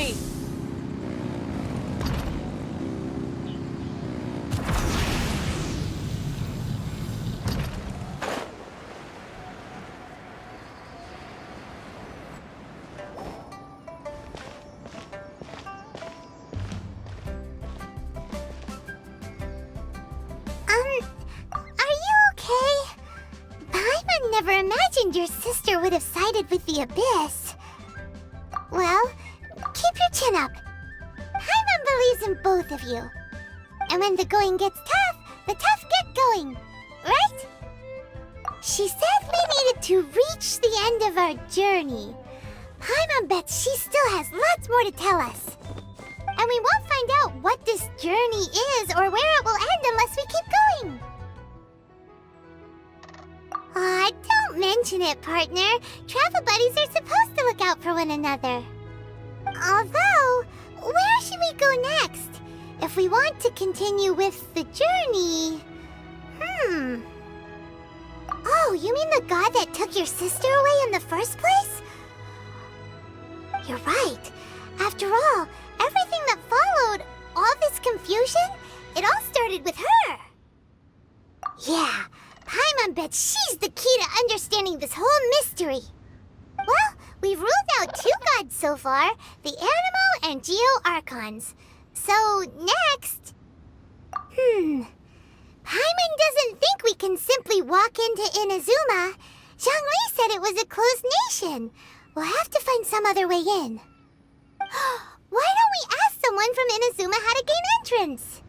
me! Are you okay? Paimon never imagined your sister would have sided with the Abyss. Well, keep your chin up. Paimon believes in both of you. And when the going gets tough, the tough get going. Right? She said we needed to reach the end of our journey. Paimon bets she still has lots more to tell us. And we won't find out what this journey is or where it will end unless we keep going. Aw, don't mention it, partner. Travel buddies are supposed to look out for one another. Although, where should we go next? If we want to continue with the journey... Oh, you mean the god that took your sister away in the first place? You're right. After all, everything that followed, all this confusion, it all started with her. Yeah, Paimon bets she's the key to understanding this whole mystery. Well, we've ruled out 2 gods so far, the Animo and Geo-Archons. So, next... Paimon doesn't think we can simply walk into Inazuma. Zhongli said it was a closed nation. We'll have to find some other way in. Why don't we ask someone from Inazuma how to gain entrance?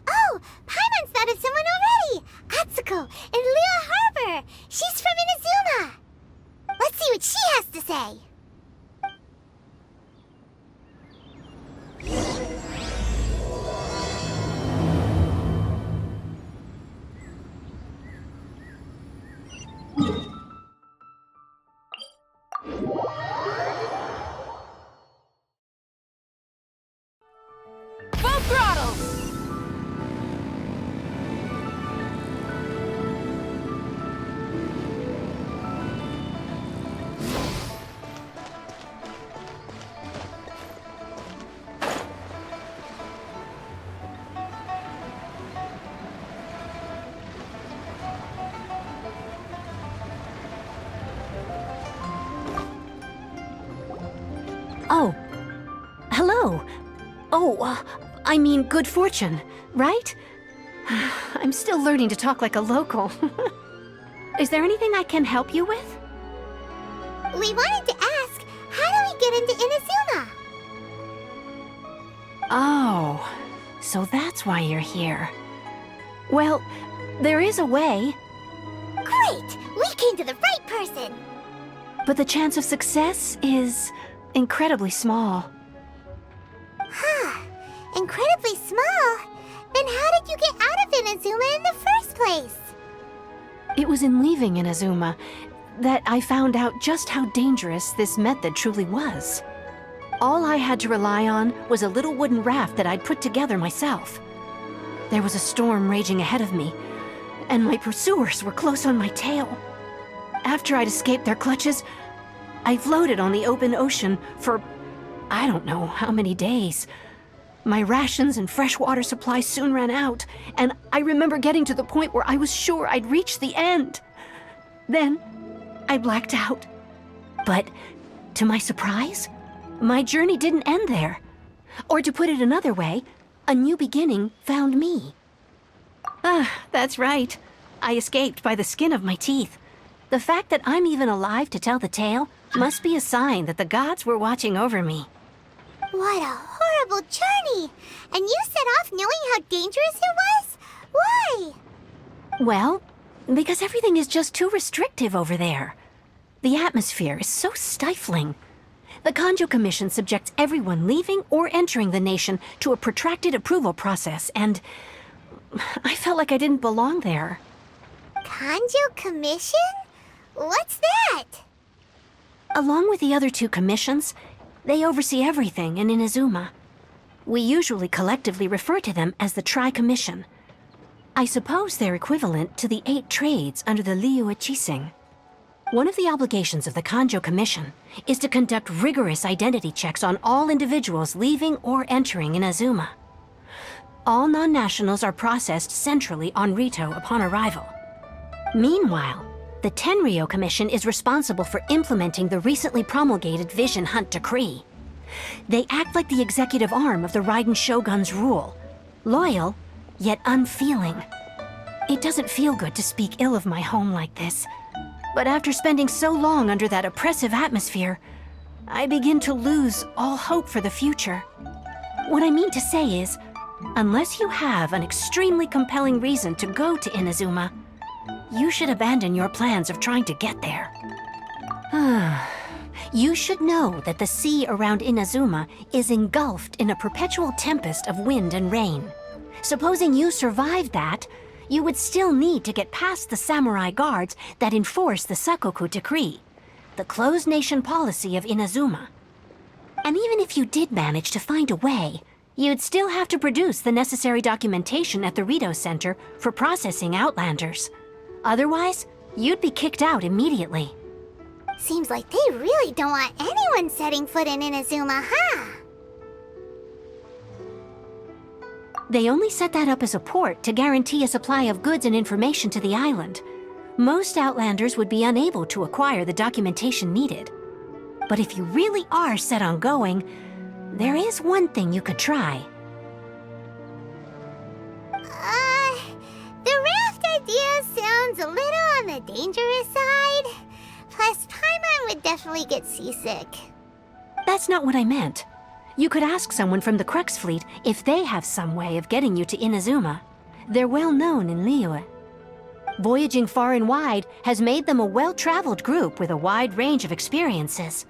Oh, Paimon's thought of someone already! Atsuko in Liyue Harbor! She's from Inazuma! Let's see what she has to say! Full throttle! Oh. Hello. Oh, I mean good fortune, right? I'm still learning to talk like a local. Is there anything I can help you with? We wanted to ask, how do we get into Inazuma? Oh, so that's why you're here. Well, there is a way, Great! We came to the right person! but the chance of success is incredibly small. Huh. Incredibly small? Then how did you get out of Inazuma in the first place? It was in leaving Inazuma that I found out just how dangerous this method truly was. All I had to rely on was a little wooden raft that I'd put together myself. There was a storm raging ahead of me, and my pursuers were close on my tail. After I'd escaped their clutches, I floated on the open ocean for I don't know how many days. My rations and fresh water supply soon ran out, and I remember getting to the point where I was sure I'd reached the end. Then, I blacked out. But, to my surprise, my journey didn't end there. Or to put it another way, a new beginning found me. That's right. I escaped by the skin of my teeth. The fact that I'm even alive to tell the tale must be a sign that the gods were watching over me. What a horrible journey! And you set off knowing how dangerous it was? Why? Well, because everything is just too restrictive over there. The atmosphere is so stifling. The Kanjo Commission subjects everyone leaving or entering the nation to a protracted approval process, and I felt like I didn't belong there. Kanjo Commission? What's that? Along with the other 2 commissions, they oversee everything in Inazuma. We usually collectively refer to them as the Tri-Commission. I suppose they're equivalent to the 8 trades under the Liyue Chising. One of the obligations of the Kanjo Commission is to conduct rigorous identity checks on all individuals leaving or entering Inazuma. All non-nationals are processed centrally on Rito upon arrival. Meanwhile, the Tenryo Commission is responsible for implementing the recently promulgated Vision Hunt Decree. They act like the executive arm of the Raiden Shogun's rule, loyal, yet unfeeling. It doesn't feel good to speak ill of my home like this, but after spending so long under that oppressive atmosphere, I begin to lose all hope for the future. What I mean to say is, unless you have an extremely compelling reason to go to Inazuma, you should abandon your plans of trying to get there. You should know that the sea around Inazuma is engulfed in a perpetual tempest of wind and rain. Supposing you survived that, you would still need to get past the samurai guards that enforce the Sakoku Decree, the closed nation policy of Inazuma. And even if you did manage to find a way, you'd still have to produce the necessary documentation at the Rito Center for processing Outlanders. Otherwise, you'd be kicked out immediately. Seems like they really don't want anyone setting foot in Inazuma, huh? They only set that up as a port to guarantee a supply of goods and information to the island. Most Outlanders would be unable to acquire the documentation needed. But if you really are set on going, there is one thing you could try. The raft idea sounds a little on the dangerous side. Plus, Paimon would definitely get seasick. That's not what I meant. You could ask someone from the Crux fleet if they have some way of getting you to Inazuma. They're well known in Liyue. Voyaging far and wide has made them a well-traveled group with a wide range of experiences.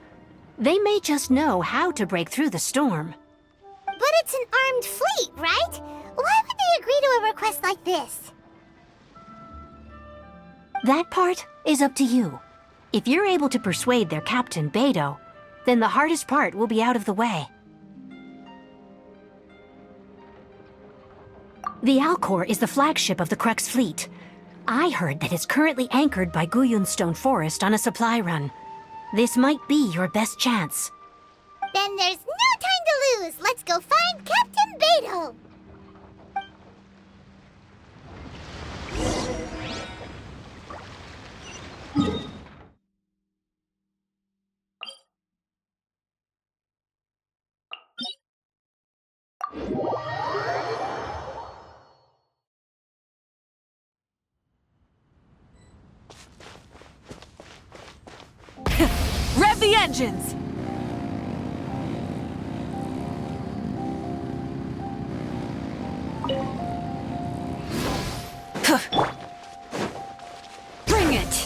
They may just know how to break through the storm. But it's an armed fleet, right? Why would they agree to a request like this? That part is up to you. If you're able to persuade their captain, Beidou, then the hardest part will be out of the way. The Alcor is the flagship of the Crux fleet. I heard that it's currently anchored by Guyunstone Forest on a supply run. This might be your best chance. Then there's no time to lose. Let's go find Captain Beidou. Rev the engines! Bring it!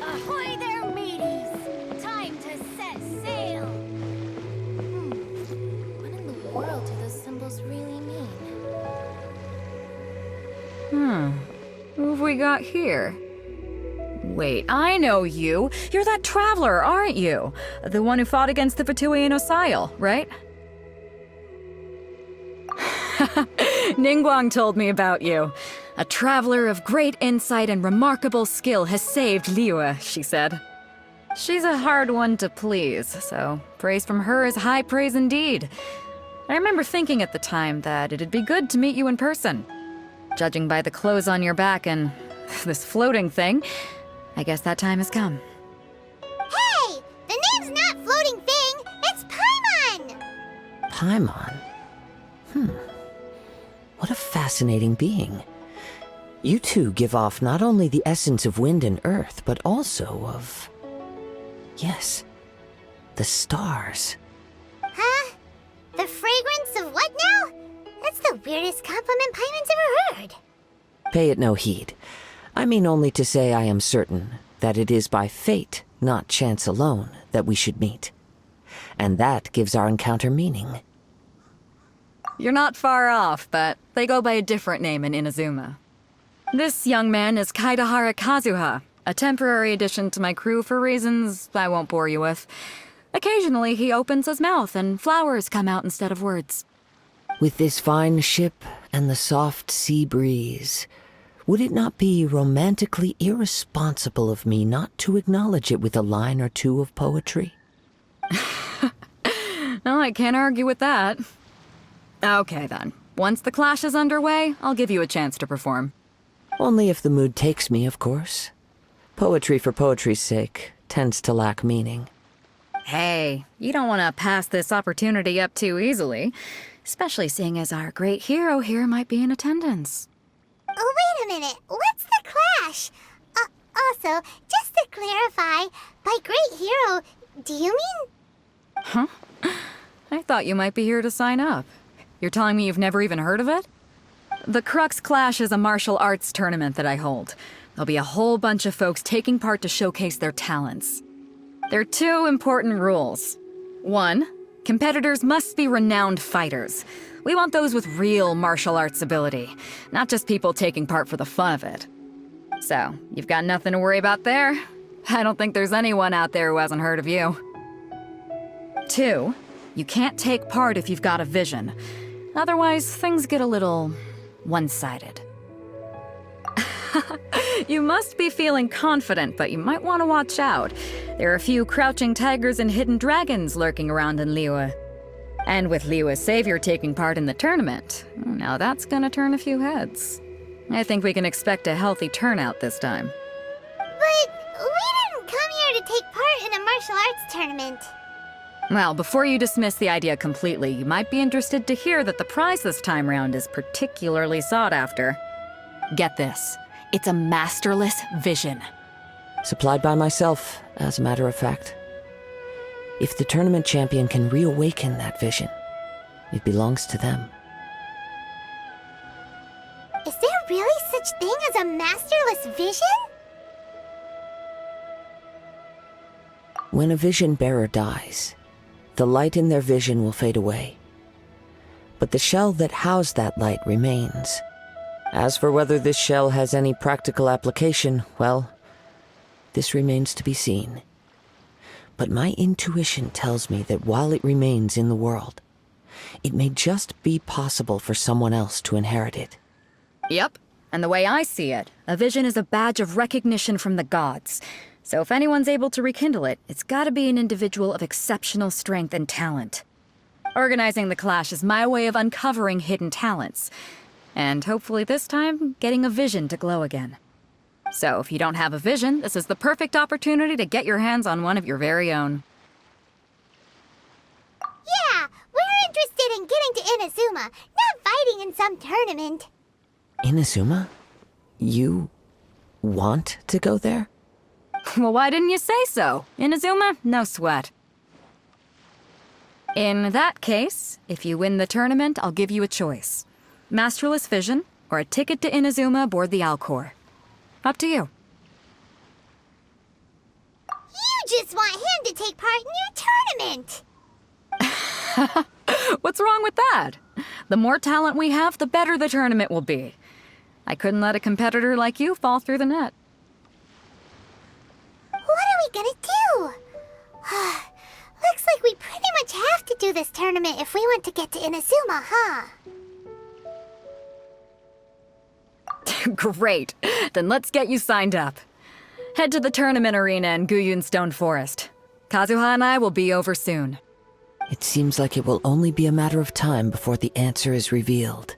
Ahoy there, mateys! Time to set sail! What in the world do those symbols really mean? Who have we got here? Wait, I know you. You're that traveler, aren't you? The one who fought against the Fatui and Osile, right? Ningguang told me about you. A traveler of great insight and remarkable skill has saved Liyue, she said. She's a hard one to please, so praise from her is high praise indeed. I remember thinking at the time that it'd be good to meet you in person. Judging by the clothes on your back and this floating thing, I guess that time has come. Hey! The name's not Floating Thing, it's Paimon! Paimon? What a fascinating being. You two give off not only the essence of wind and earth, but also of... yes, the stars. Huh? The fragrance of what now? That's the weirdest compliment Paimon's ever heard. Pay it no heed. I mean only to say I am certain that it is by fate, not chance alone, that we should meet. And that gives our encounter meaning. You're not far off, but they go by a different name in Inazuma. This young man is Kaidahara Kazuha, a temporary addition to my crew for reasons I won't bore you with. Occasionally, he opens his mouth and flowers come out instead of words. With this fine ship and the soft sea breeze, would it not be romantically irresponsible of me not to acknowledge it with a line or two of poetry? No, I can't argue with that. Okay then. Once the clash is underway, I'll give you a chance to perform. Only if the mood takes me, of course. Poetry for poetry's sake tends to lack meaning. Hey, you don't want to pass this opportunity up too easily, especially seeing as our great hero here might be in attendance. Oh, wait a minute. What's the clash? Also, just to clarify, by great hero, do you mean? Huh? I thought you might be here to sign up. You're telling me you've never even heard of it? The Crux Clash is a martial arts tournament that I hold. There'll be a whole bunch of folks taking part to showcase their talents. There are two important rules. 1, competitors must be renowned fighters. We want those with real martial arts ability, not just people taking part for the fun of it. So, you've got nothing to worry about there. I don't think there's anyone out there who hasn't heard of you. 2, you can't take part if you've got a vision. Otherwise, things get a little one-sided. You must be feeling confident, but you might want to watch out. There are a few crouching tigers and hidden dragons lurking around in Liyue. And with Liyue's savior taking part in the tournament, now that's gonna turn a few heads. I think we can expect a healthy turnout this time. But we didn't come here to take part in a martial arts tournament. Well, before you dismiss the idea completely, you might be interested to hear that the prize this time round is particularly sought after. Get this. It's a masterless vision. Supplied by myself, as a matter of fact. If the tournament champion can reawaken that vision, it belongs to them. Is there really such thing as a masterless vision? When a vision bearer dies, the light in their vision will fade away. But the shell that housed that light remains. As for whether this shell has any practical application, well, this remains to be seen. But my intuition tells me that while it remains in the world, it may just be possible for someone else to inherit it. Yep. And the way I see it, a vision is a badge of recognition from the gods. So if anyone's able to rekindle it, it's gotta be an individual of exceptional strength and talent. Organizing the clash is my way of uncovering hidden talents. And hopefully this time, getting a vision to glow again. So if you don't have a vision, this is the perfect opportunity to get your hands on one of your very own. Yeah, we're interested in getting to Inazuma, not fighting in some tournament. Inazuma? You want to go there? Well, why didn't you say so? Inazuma? No sweat. In that case, if you win the tournament, I'll give you a choice. Masterless Vision, or a ticket to Inazuma aboard the Alcor. Up to you. You just want him to take part in your tournament! What's wrong with that? The more talent we have, the better the tournament will be. I couldn't let a competitor like you fall through the net. What are we gonna do? Looks like we pretty much have to do this tournament if we want to get to Inazuma, huh? Great. Then let's get you signed up. Head to the tournament arena in Guyun Stone Forest. Kazuha and I will be over soon. It seems like it will only be a matter of time before the answer is revealed.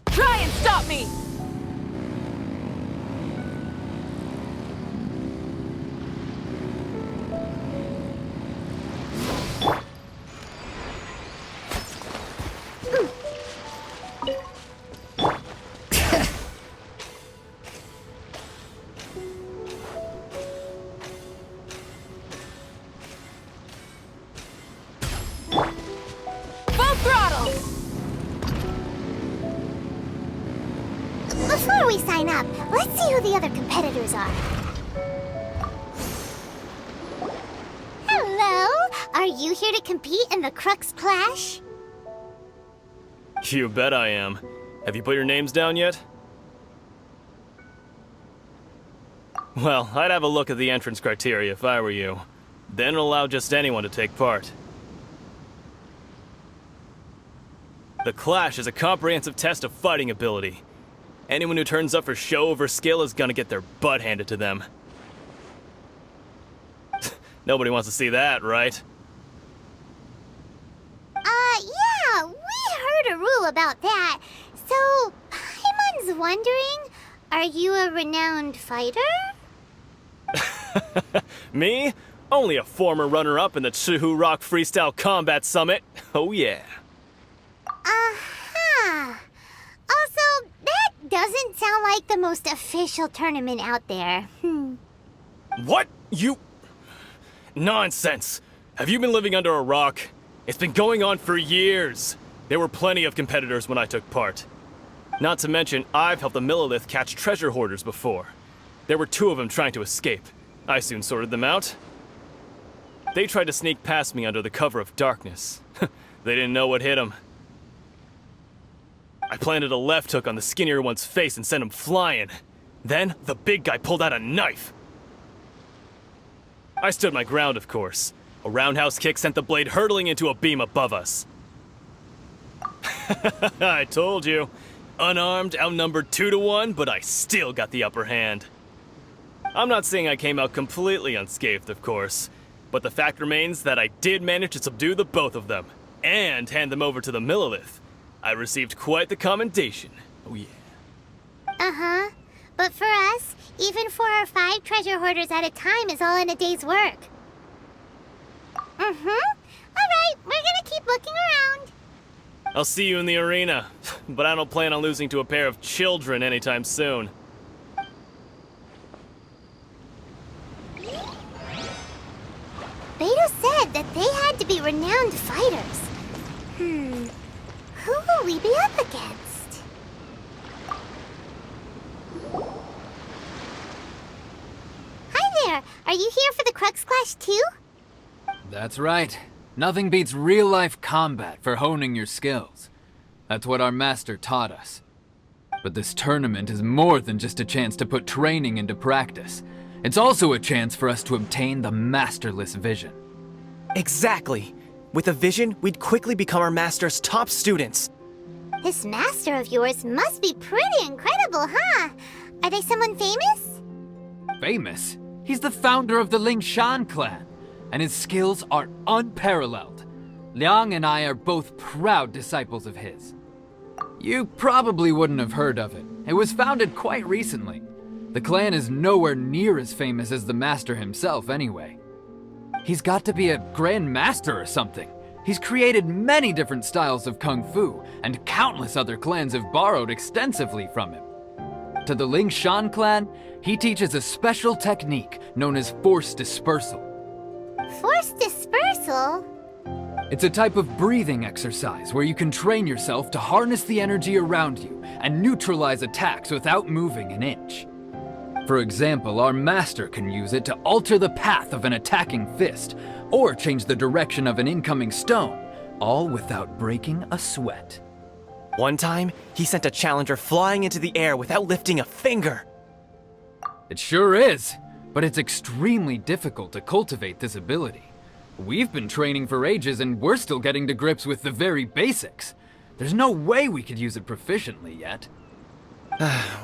Try and stop me! Full throttle! Before we sign up, let's see who the other competitors are. Hello? Are you here to compete in the Crux Clash? You bet I am. Have you put your names down yet? Well, I'd have a look at the entrance criteria if I were you. Then allow just anyone to take part. The Clash is a comprehensive test of fighting ability. Anyone who turns up for show over skill is gonna get their butt handed to them. Nobody wants to see that, right? Yeah, we heard a rule about that. So, Paimon's wondering, are you a renowned fighter? Me? Only a former runner-up in the Chihu Rock Freestyle Combat Summit. Oh yeah. Uh-huh. Also, that doesn't sound like the most official tournament out there. What? You... Nonsense! Have you been living under a rock? It's been going on for years. There were plenty of competitors when I took part. Not to mention, I've helped the Millilith catch treasure hoarders before. There were 2 of them trying to escape. I soon sorted them out. They tried to sneak past me under the cover of darkness. They didn't know what hit them. I planted a left hook on the skinnier one's face and sent him flying. Then, the big guy pulled out a knife. I stood my ground, of course. A roundhouse kick sent the blade hurtling into a beam above us. I told you. Unarmed, outnumbered 2 to 1, but I still got the upper hand. I'm not saying I came out completely unscathed, of course, but the fact remains that I did manage to subdue the both of them, and hand them over to the Millilith. I received quite the commendation. Oh yeah. Uh-huh. But for us, even 4 or 5 treasure hoarders at a time is all in a day's work. Alright, we're gonna keep looking around. I'll see you in the arena, but I don't plan on losing to a pair of children anytime soon. Beto said that they had to be renowned fighters. Who will we be up against? Hi there! Are you here for the Crux Clash too? That's right. Nothing beats real-life combat for honing your skills. That's what our master taught us. But this tournament is more than just a chance to put training into practice. It's also a chance for us to obtain the masterless vision. Exactly. With a vision, we'd quickly become our master's top students. This master of yours must be pretty incredible, huh? Are they someone famous? Famous? He's the founder of the Lingshan clan, and his skills are unparalleled. Liang and I are both proud disciples of his. You probably wouldn't have heard of it. It was founded quite recently. The clan is nowhere near as famous as the master himself anyway. He's got to be a grand master or something. He's created many different styles of kung fu, and countless other clans have borrowed extensively from him. To the Lingshan clan, he teaches a special technique known as force dispersal. Force dispersal? It's a type of breathing exercise where you can train yourself to harness the energy around you and neutralize attacks without moving an inch. For example, our master can use it to alter the path of an attacking fist, or change the direction of an incoming stone, all without breaking a sweat. One time, he sent a challenger flying into the air without lifting a finger. It sure is, but it's extremely difficult to cultivate this ability. We've been training for ages and we're still getting to grips with the very basics. There's no way we could use it proficiently yet.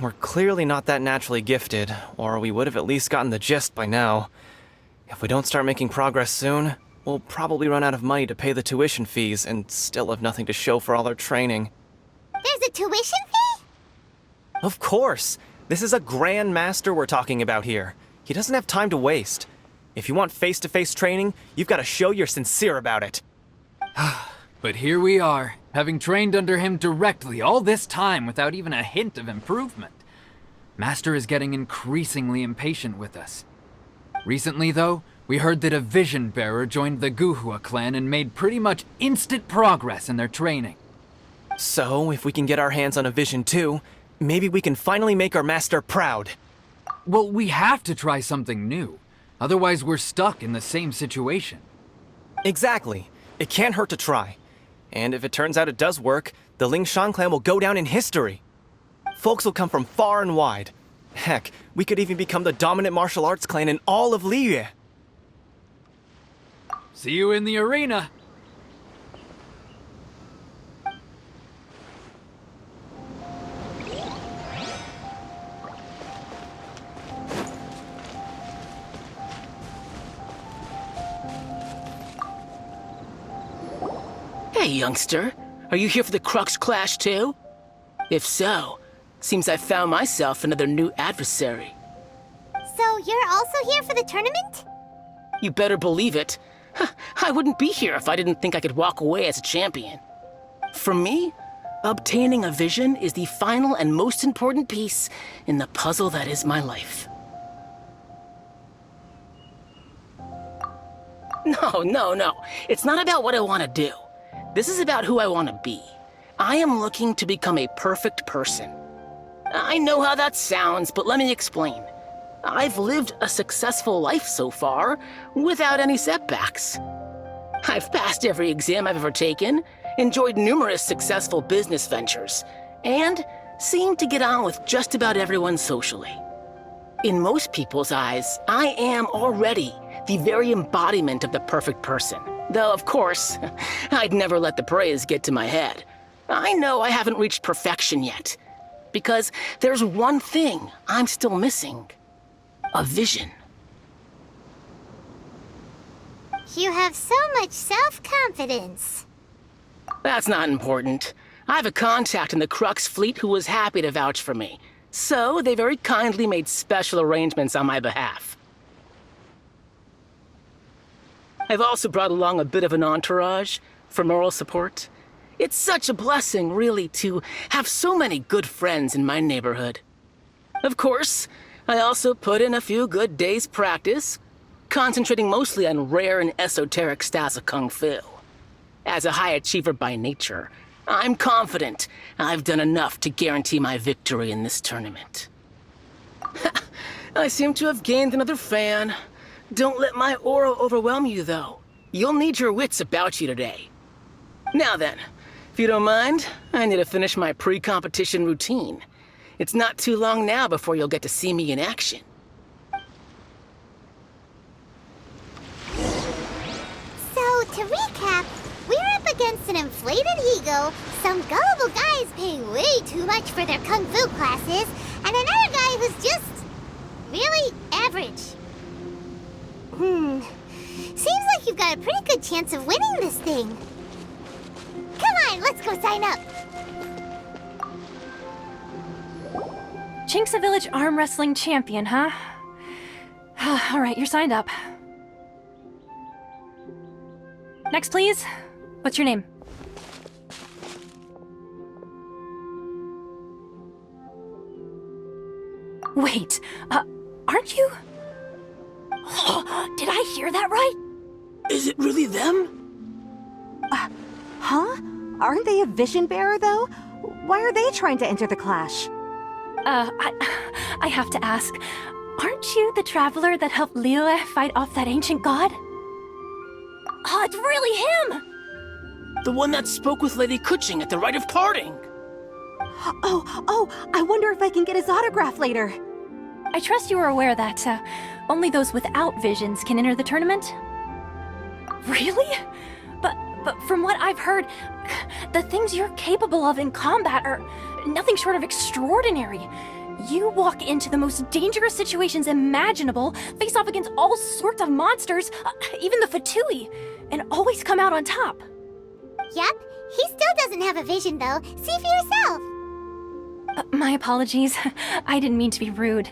We're clearly not that naturally gifted, or we would have at least gotten the gist by now. If we don't start making progress soon, we'll probably run out of money to pay the tuition fees and still have nothing to show for all our training. There's a tuition fee? Of course! This is a Grand Master we're talking about here. He doesn't have time to waste. If you want face-to-face training, you've got to show you're sincere about it. But here we are, having trained under him directly all this time without even a hint of improvement. Master is getting increasingly impatient with us. Recently, though, we heard that a Vision Bearer joined the Guhua clan and made pretty much instant progress in their training. So, if we can get our hands on a Vision too, maybe we can finally make our master proud. Well, we have to try something new. Otherwise, we're stuck in the same situation. Exactly. It can't hurt to try. And if it turns out it does work, the Lingshan clan will go down in history. Folks will come from far and wide. Heck, we could even become the dominant martial arts clan in all of Liyue. See you in the arena. Hey, youngster. Are you here for the Crux Clash too? If so, seems I found myself another new adversary. So you're also here for the tournament? You better believe it. I wouldn't be here if I didn't think I could walk away as a champion. For me, obtaining a vision is the final and most important piece in the puzzle that is my life. No. It's not about what I want to do. This is about who I want to be. I am looking to become a perfect person. I know how that sounds, but let me explain. I've lived a successful life so far, without any setbacks. I've passed every exam I've ever taken, enjoyed numerous successful business ventures, and seemed to get on with just about everyone socially. In most people's eyes, I am already the very embodiment of the perfect person. Though, of course, I'd never let the praise get to my head. I know I haven't reached perfection yet, because there's one thing I'm still missing. A vision. You have so much self-confidence. That's not important. I have a contact in the Crux fleet who was happy to vouch for me, so they very kindly made special arrangements on my behalf. I've also brought along a bit of an entourage for moral support. It's such a blessing, really, to have so many good friends in my neighborhood. Of course, I also put in a few good days' practice, concentrating mostly on rare and esoteric styles of Kung Fu. As a high achiever by nature, I'm confident I've done enough to guarantee my victory in this tournament. I seem to have gained another fan. Don't let my aura overwhelm you, though. You'll need your wits about you today. Now then, if you don't mind, I need to finish my pre-competition routine. It's not too long now before you'll get to see me in action. So, to recap, we're up against an inflated ego, some gullible guys paying way too much for their kung fu classes, and another guy who's just really average. Seems like you've got a pretty good chance of winning this thing. Come on, let's go sign up. Chinksa Village Arm Wrestling Champion, huh? All right, you're signed up. Next, please. What's your name? Wait, aren't you? Did I hear that right? Is it really them? Huh? Aren't they a vision bearer, though? Why are they trying to enter the clash? I have to ask, aren't you the traveler that helped Liyue fight off that ancient god? Oh, it's really him! The one that spoke with Lady Kuching at the rite of parting. Oh, I wonder if I can get his autograph later. I trust you are aware that only those without visions can enter the tournament? Really? But from what I've heard, the things you're capable of in combat are nothing short of extraordinary. You walk into the most dangerous situations imaginable, face off against all sorts of monsters, even the Fatui, and always come out on top. Yep, he still doesn't have a vision though. See for yourself. My apologies. I didn't mean to be rude.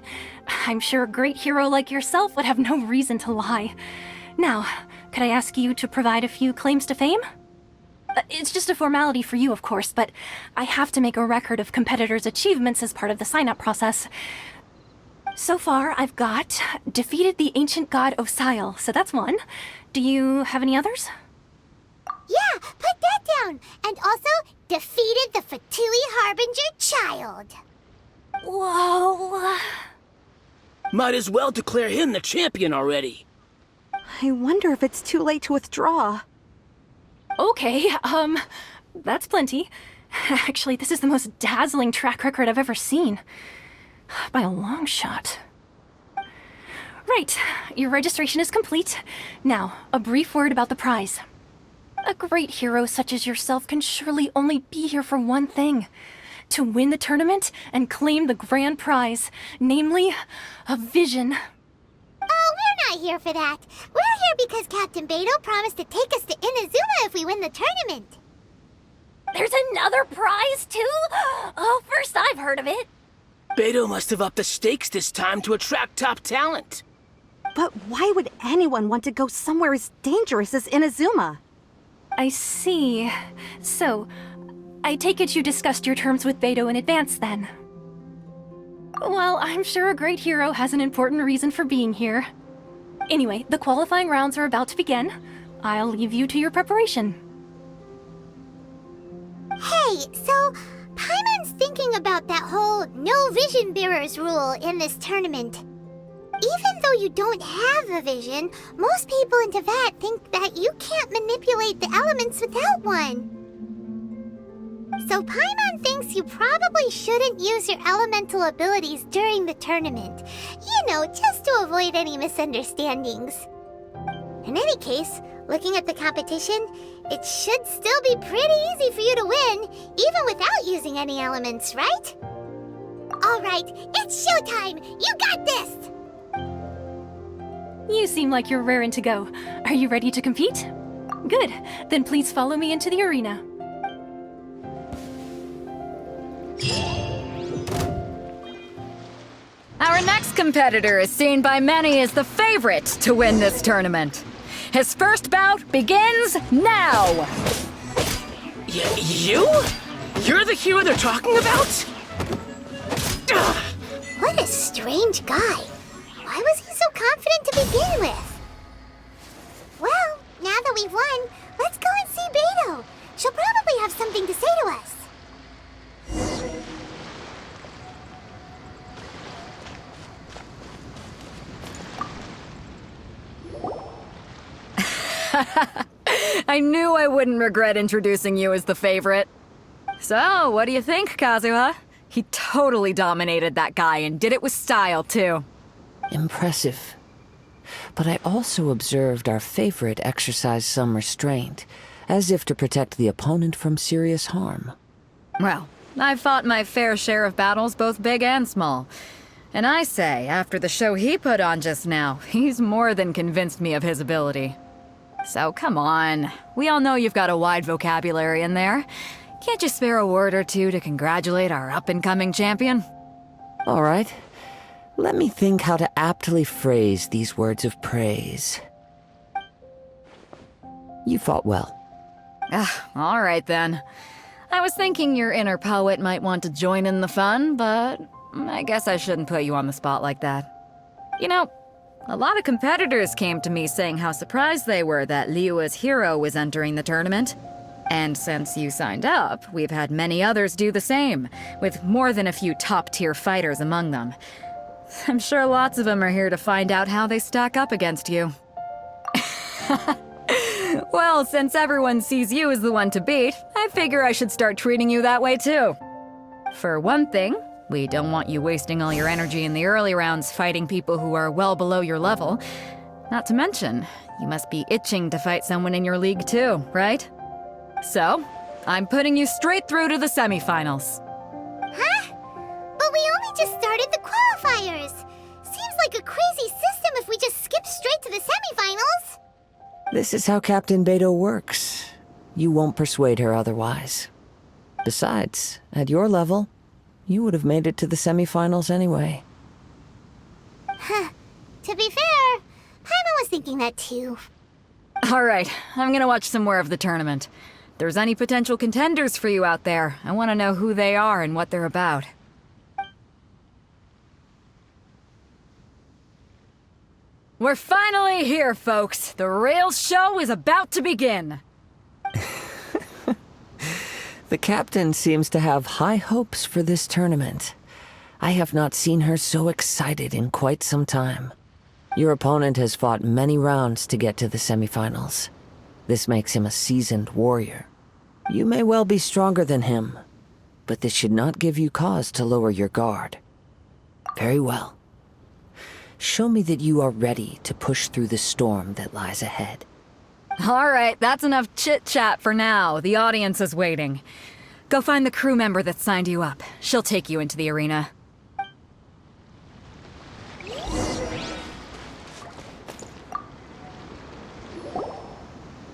I'm sure a great hero like yourself would have no reason to lie. Now, could I ask you to provide a few claims to fame? It's just a formality for you, of course, but I have to make a record of competitors' achievements as part of the sign-up process. So far, I've got defeated the ancient god Osial, so that's one. Do you have any others? Yeah, put that down. And also, defeated the Fatui Harbinger child. Whoa. Might as well declare him the champion already. I wonder if it's too late to withdraw. Okay, that's plenty. Actually, this is the most dazzling track record I've ever seen. By a long shot. Right, your registration is complete. Now, a brief word about the prize. A great hero such as yourself can surely only be here for one thing. To win the tournament and claim the grand prize, namely, a vision. Oh, we're not here for that. We're here because Captain Beto promised to take us to Inazuma if we win the tournament. There's another prize, too? Oh, first I've heard of it. Beto must have upped the stakes this time to attract top talent. But why would anyone want to go somewhere as dangerous as Inazuma? I see. So, I take it you discussed your terms with Beto in advance, then? Well, I'm sure a great hero has an important reason for being here. Anyway, the qualifying rounds are about to begin. I'll leave you to your preparation. Hey, so Paimon's thinking about that whole no vision bearers rule in this tournament. Even though you don't have a vision, most people in Teyvat think that you can't manipulate the elements without one. So Paimon thinks you probably shouldn't use your elemental abilities during the tournament. You know, just to avoid any misunderstandings. In any case, looking at the competition, it should still be pretty easy for you to win, even without using any elements, right? Alright, it's showtime! You got this! You seem like you're raring to go. Are you ready to compete? Good. Then please follow me into the arena. Our next competitor is seen by many as the favorite to win this tournament. His first bout begins now! You? You're the hero they're talking about? What a strange guy. Why was he so confident to begin with? Well, now that we've won, let's go and see Beto. She'll probably have something to say to us. I knew I wouldn't regret introducing you as the favorite. So, what do you think, Kazuha? He totally dominated that guy and did it with style, too. Impressive. But I also observed our favorite exercise some restraint, as if to protect the opponent from serious harm. Well, I've fought my fair share of battles, both big and small. And I say, after the show he put on just now, he's more than convinced me of his ability. So come on, we all know you've got a wide vocabulary in there. Can't you spare a word or two to congratulate our up-and-coming champion? All right. Let me think how to aptly phrase these words of praise. You fought well. All right then. I was thinking your inner poet might want to join in the fun, but I guess I shouldn't put you on the spot like that. You know, a lot of competitors came to me saying how surprised they were that Liyue's hero was entering the tournament. And since you signed up, we've had many others do the same, with more than a few top-tier fighters among them. I'm sure lots of them are here to find out how they stack up against you. Well, since everyone sees you as the one to beat, I figure I should start treating you that way too. For one thing, we don't want you wasting all your energy in the early rounds fighting people who are well below your level. Not to mention, you must be itching to fight someone in your league too, right? So, I'm putting you straight through to the semifinals. Huh? But we only just started the qualifiers. Seems like a crazy system if we just skip straight to the semifinals. This is how Captain Beto works. You won't persuade her otherwise. Besides, at your level, you would have made it to the semifinals anyway. Huh. To be fair, Paimon was thinking that too. Alright, I'm gonna watch some more of the tournament. If there's any potential contenders for you out there, I want to know who they are and what they're about. We're finally here, folks! The real show is about to begin! The captain seems to have high hopes for this tournament. I have not seen her so excited in quite some time. Your opponent has fought many rounds to get to the semifinals. This makes him a seasoned warrior. You may well be stronger than him, but this should not give you cause to lower your guard. Very well. Show me that you are ready to push through the storm that lies ahead. Alright, that's enough chit-chat for now. The audience is waiting. Go find the crew member that signed you up. She'll take you into the arena.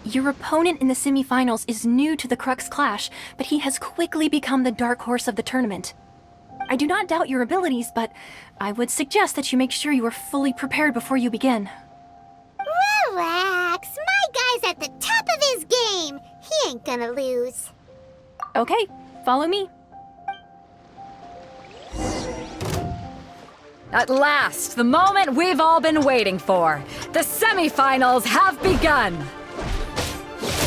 Your opponent in the semifinals is new to the Crux Clash, but he has quickly become the dark horse of the tournament. I do not doubt your abilities, but I would suggest that you make sure you are fully prepared before you begin. Relax. My guy's at the top of his game. He ain't gonna lose. Okay, follow me. At last, the moment we've all been waiting for. The semifinals have begun!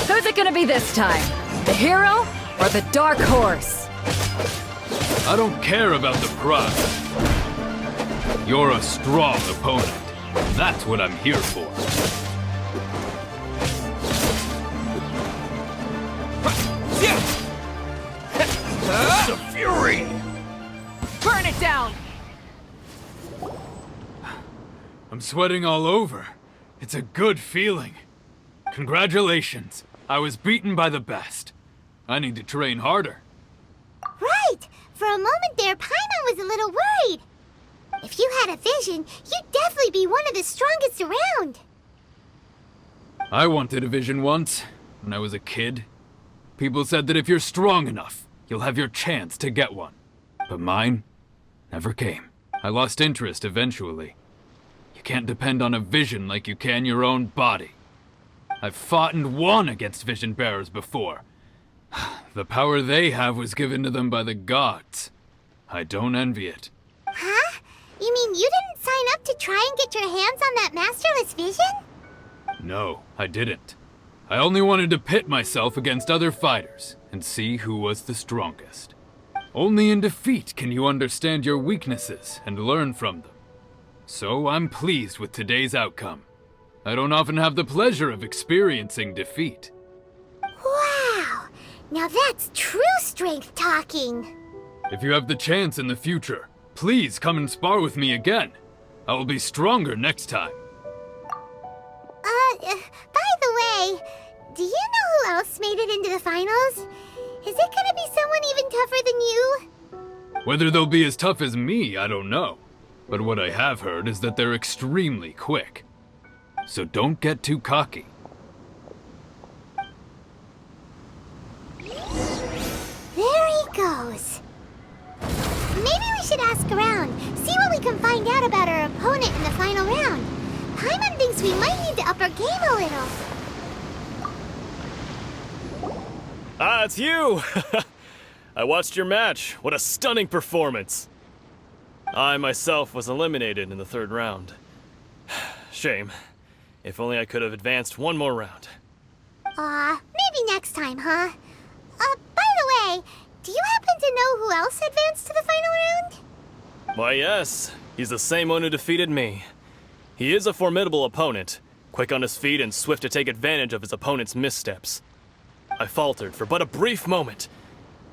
Who's it gonna be this time? The hero or the dark horse? I don't care about the prize. You're a strong opponent. That's what I'm here for. The fury! Burn it down! I'm sweating all over. It's a good feeling. Congratulations. I was beaten by the best. I need to train harder. Right. For a moment there, Paimon was a little worried. If you had a vision, you'd definitely be one of the strongest around. I wanted a vision once, when I was a kid. People said that if you're strong enough, you'll have your chance to get one. But mine never came. I lost interest eventually. You can't depend on a vision like you can your own body. I've fought and won against vision bearers before. The power they have was given to them by the gods. I don't envy it. Huh? You mean you didn't sign up to try and get your hands on that masterless vision? No, I didn't. I only wanted to pit myself against other fighters and see who was the strongest. Only in defeat can you understand your weaknesses and learn from them. So I'm pleased with today's outcome. I don't often have the pleasure of experiencing defeat. Wow! Now that's true strength talking. If you have the chance in the future, please come and spar with me again. I will be stronger next time. By the way, do you know who else made it into the finals? Is it gonna be someone even tougher than you? Whether they'll be as tough as me, I don't know. But what I have heard is that they're extremely quick. So don't get too cocky. There he goes. Maybe we should ask around, see what we can find out about our opponent in the final round. Paimon thinks we might need to up our game a little. Ah, it's you! I watched your match. What a stunning performance. I myself was eliminated in the third round. Shame. If only I could have advanced one more round. Maybe next time, huh? By the way, do you happen to know who else advanced to the final round? Why, yes. He's the same one who defeated me. He is a formidable opponent. quick on his feet and swift to take advantage of his opponent's missteps. I faltered for but a brief moment,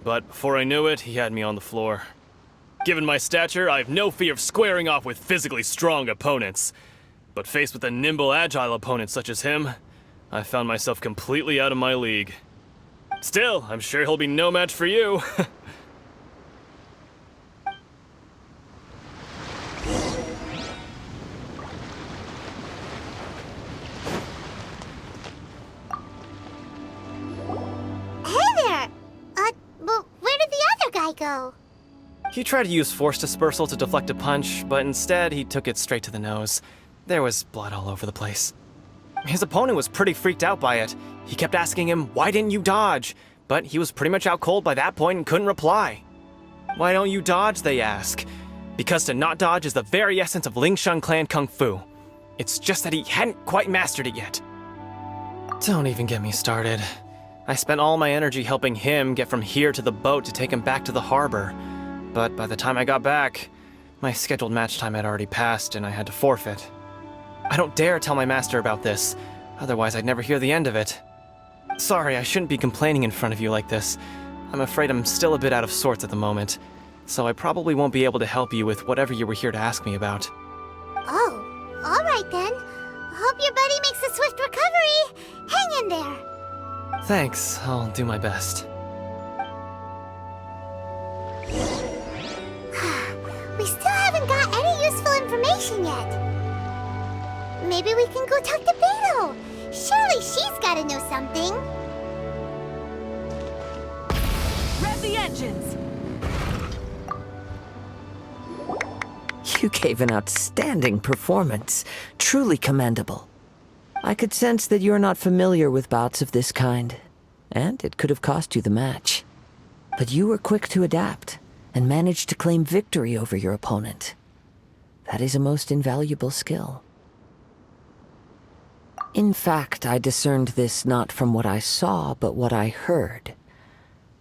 but before I knew it, he had me on the floor. Given my stature, I have no fear of squaring off with physically strong opponents. But faced with a nimble, agile opponent such as him, I found myself completely out of my league. Still, I'm sure he'll be no match for you. Hey there! Well, where did the other guy go? He tried to use force dispersal to deflect a punch, but instead he took it straight to the nose. There was blood all over the place. His opponent was pretty freaked out by it. He kept asking him, "Why didn't you dodge?" But he was pretty much out cold by that point and couldn't reply. "Why don't you dodge?" they ask. Because to not dodge is the very essence of Lingshan clan kung fu. It's just that he hadn't quite mastered it yet. Don't even get me started. I spent all my energy helping him get from here to the boat to take him back to the harbor. But by the time I got back, my scheduled match time had already passed and I had to forfeit. I don't dare tell my master about this, otherwise I'd never hear the end of it. Sorry, I shouldn't be complaining in front of you like this. I'm afraid I'm still a bit out of sorts at the moment, so I probably won't be able to help you with whatever you were here to ask me about. Oh, alright then. Hope your buddy makes a swift recovery. Hang in there. Thanks, I'll do my best. We still haven't got any useful information yet. Maybe we can go talk to Beto. Surely she's gotta know something. Rev the engines! You gave an outstanding performance. Truly commendable. I could sense that you're not familiar with bouts of this kind, and it could have cost you the match. But you were quick to adapt, and managed to claim victory over your opponent. That is a most invaluable skill. In fact, I discerned this not from what I saw, but what I heard.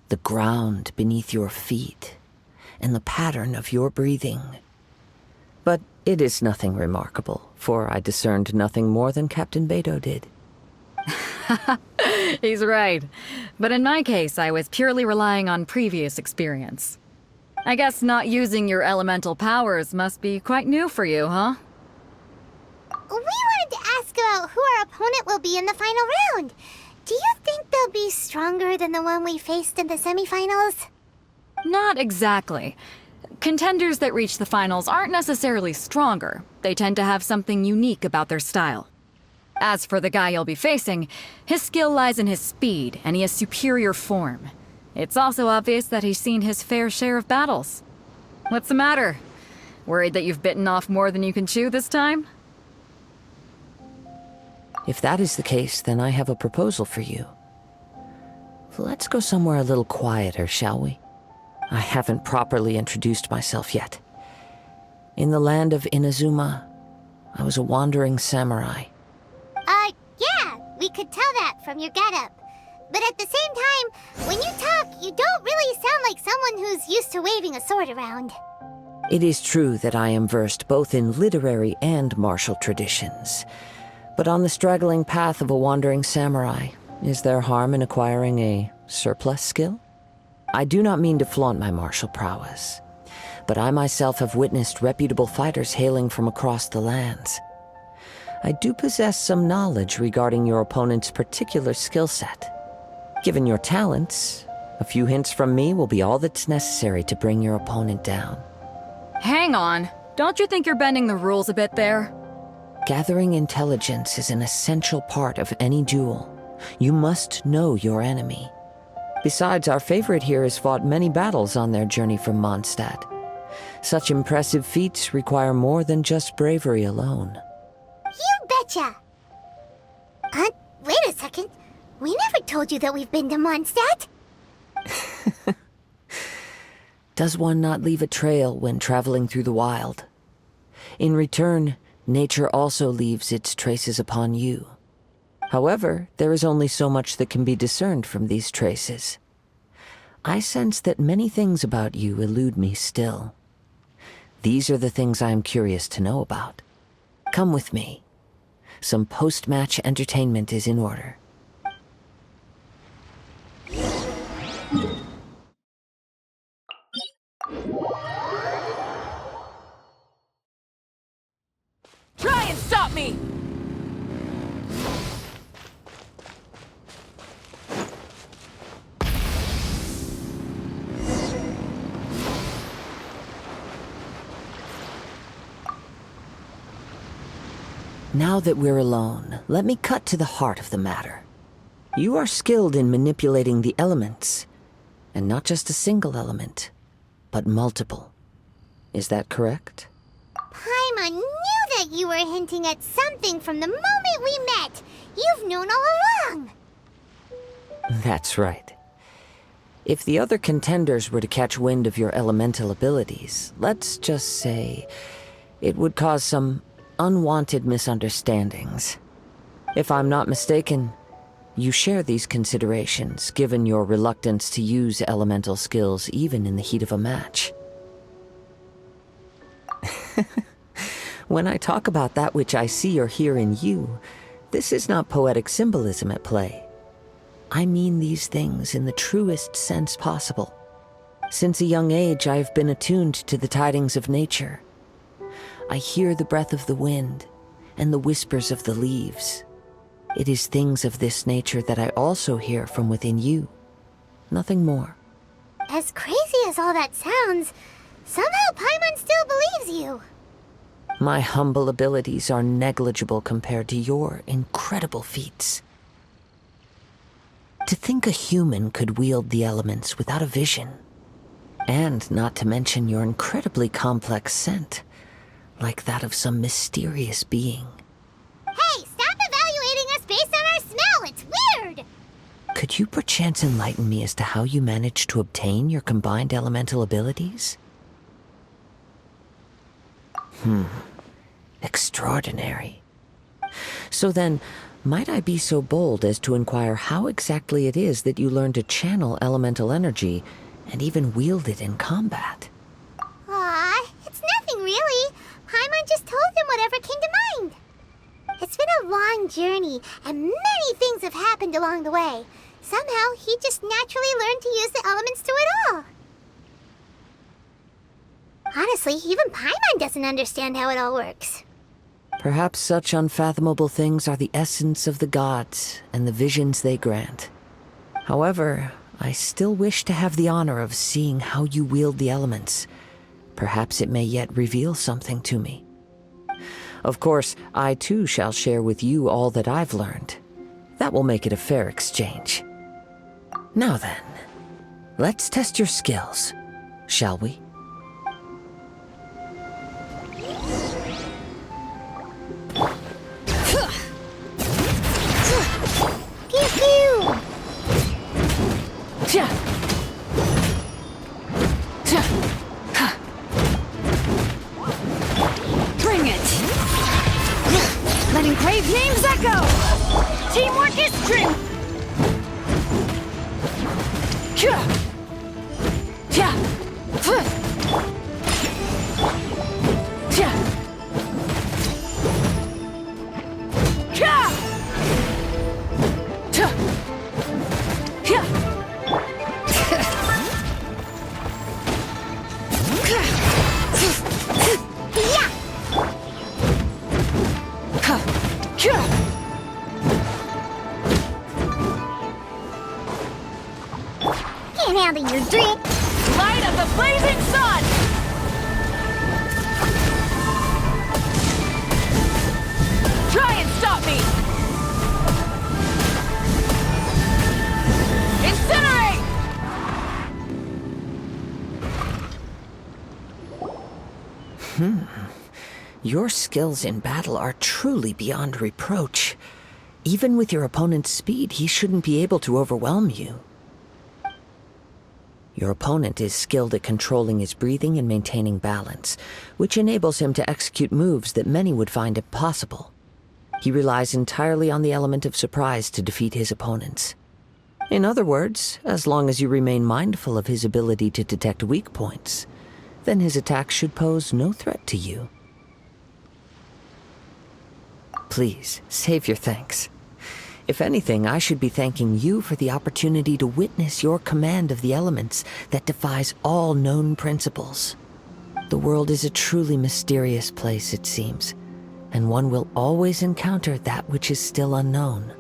The ground beneath your feet, and the pattern of your breathing. But it is nothing remarkable, for I discerned nothing more than Captain Beto did. He's right. But in my case, I was purely relying on previous experience. I guess not using your elemental powers must be quite new for you, huh? We wanted to ask about who our opponent will be in the final round. Do you think they'll be stronger than the one we faced in the semifinals? Not exactly. Contenders that reach the finals aren't necessarily stronger. They tend to have something unique about their style. As for the guy you'll be facing, his skill lies in his speed, and he has superior form. It's also obvious that he's seen his fair share of battles. What's the matter? Worried that you've bitten off more than you can chew this time? If that is the case, then I have a proposal for you. Let's go somewhere a little quieter, shall we? I haven't properly introduced myself yet. In the land of Inazuma, I was a wandering samurai. Yeah, we could tell that from your getup. But at the same time, when you talk, you don't really sound like someone who's used to waving a sword around. It is true that I am versed both in literary and martial traditions. But on the straggling path of a wandering samurai, is there harm in acquiring a surplus skill? I do not mean to flaunt my martial prowess, but I myself have witnessed reputable fighters hailing from across the lands. I do possess some knowledge regarding your opponent's particular skill set. Given your talents, a few hints from me will be all that's necessary to bring your opponent down. Hang on. Don't you think you're bending the rules a bit there? Gathering intelligence is an essential part of any duel. You must know your enemy. Besides, our favorite here has fought many battles on their journey from Mondstadt. Such impressive feats require more than just bravery alone. You betcha! Wait a second. We never told you that we've been to Mondstadt. Does one not leave a trail when traveling through the wild? In return, nature also leaves its traces upon you. However, there is only so much that can be discerned from these traces. I sense that many things about you elude me still. These are the things I am curious to know about. Come with me. some post-match entertainment is in order. Try and stop me! Now that we're alone, let me cut to the heart of the matter. You are skilled in manipulating the elements, and not just a single element, but multiple. Is that correct? Paimon knew that you were hinting at something from the moment we met. You've known all along. That's right. If the other contenders were to catch wind of your elemental abilities, let's just say it would cause some unwanted misunderstandings. If I'm not mistaken, you share these considerations, given your reluctance to use elemental skills even in the heat of a match. When I talk about that which I see or hear in you, this is not poetic symbolism at play. I mean these things in the truest sense possible. Since a young age, I have been attuned to the tidings of nature. I hear the breath of the wind and the whispers of the leaves. It is things of this nature that I also hear from within you. Nothing more. As crazy as all that sounds, somehow Paimon still believes you. My humble abilities are negligible compared to your incredible feats. To think a human could wield the elements without a vision. And not to mention your incredibly complex scent, like that of some mysterious being. Hey, stop evaluating us based on our smell! It's weird! Could you perchance enlighten me as to how you managed to obtain your combined elemental abilities? Extraordinary. So then, might I be so bold as to inquire how exactly it is that you learned to channel elemental energy and even wield it in combat? Aw, it's nothing really. Paimon just told him whatever came to mind. It's been a long journey, and many things have happened along the way. Somehow, he just naturally learned to use the elements through it all. Honestly, even Paimon doesn't understand how it all works. Perhaps such unfathomable things are the essence of the gods and the visions they grant. However, I still wish to have the honor of seeing how you wield the elements. Perhaps it may yet reveal something to me. Of course, I too shall share with you all that I've learned. That will make it a fair exchange. Now then, let's test your skills, shall we? Pew pew! Bring it! Letting crave names echo! Teamwork is strength! Can't handle your drink. Light of the blazing sun! Try and stop me! Incinerate! Your skills in battle are truly beyond reproach. Even with your opponent's speed, he shouldn't be able to overwhelm you. Your opponent is skilled at controlling his breathing and maintaining balance, which enables him to execute moves that many would find impossible. He relies entirely on the element of surprise to defeat his opponents. In other words, as long as you remain mindful of his ability to detect weak points, then his attacks should pose no threat to you. please, save your thanks. If anything, I should be thanking you for the opportunity to witness your command of the elements that defies all known principles. The world is a truly mysterious place, it seems, and one will always encounter that which is still unknown.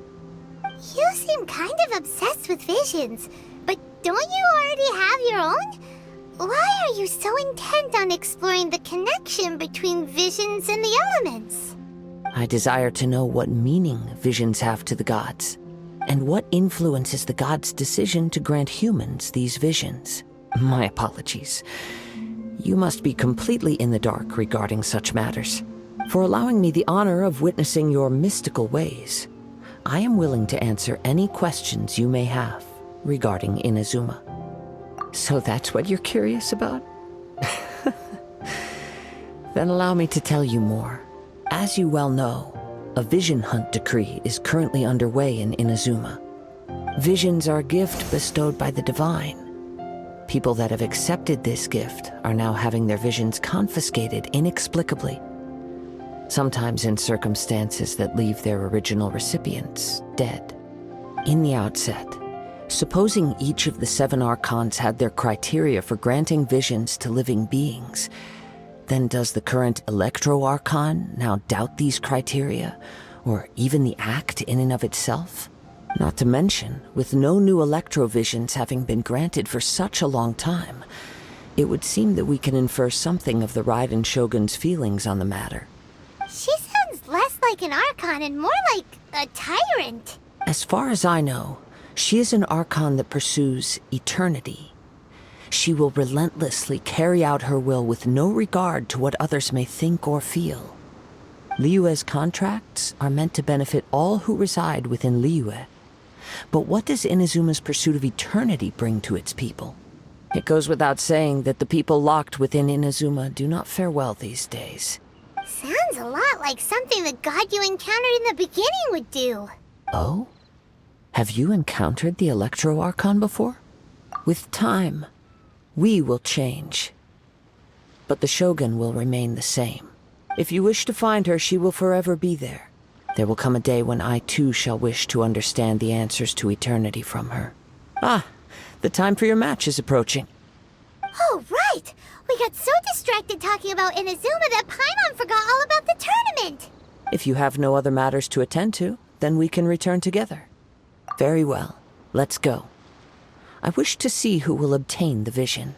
You seem kind of obsessed with visions, but don't you already have your own? Why are you so intent on exploring the connection between visions and the elements? I desire to know what meaning visions have to the gods, and what influences the gods' decision to grant humans these visions. My apologies. You must be completely in the dark regarding such matters. For allowing me the honor of witnessing your mystical ways, I am willing to answer any questions you may have regarding Inazuma. So that's what you're curious about? Then allow me to tell you more. As you well know, a vision hunt decree is currently underway in Inazuma. Visions are a gift bestowed by the divine. People that have accepted this gift are now having their visions confiscated inexplicably, sometimes in circumstances that leave their original recipients dead. In the outset, supposing each of the 7 archons had their criteria for granting visions to living beings, then does the current Electro-Archon now doubt these criteria, or even the act in and of itself? Not to mention, with no new Electro-Visions having been granted for such a long time, it would seem that we can infer something of the Raiden Shogun's feelings on the matter. She sounds less like an Archon and more like a tyrant. As far as I know, she is an Archon that pursues eternity. She will relentlessly carry out her will with no regard to what others may think or feel. Liyue's contracts are meant to benefit all who reside within Liyue. But what does Inazuma's pursuit of eternity bring to its people? It goes without saying that the people locked within Inazuma do not fare well these days. Sounds a lot like something the god you encountered in the beginning would do. Oh? Have you encountered the Electro-Archon before? With time, we will change. But the Shogun will remain the same. If you wish to find her, she will forever be there. There will come a day when I too shall wish to understand the answers to eternity from her. Ah, the time for your match is approaching. Oh, right! We got so distracted talking about Inazuma that Paimon forgot all about the tournament! If you have no other matters to attend to, then we can return together. Very well, let's go. I wish to see who will obtain the vision.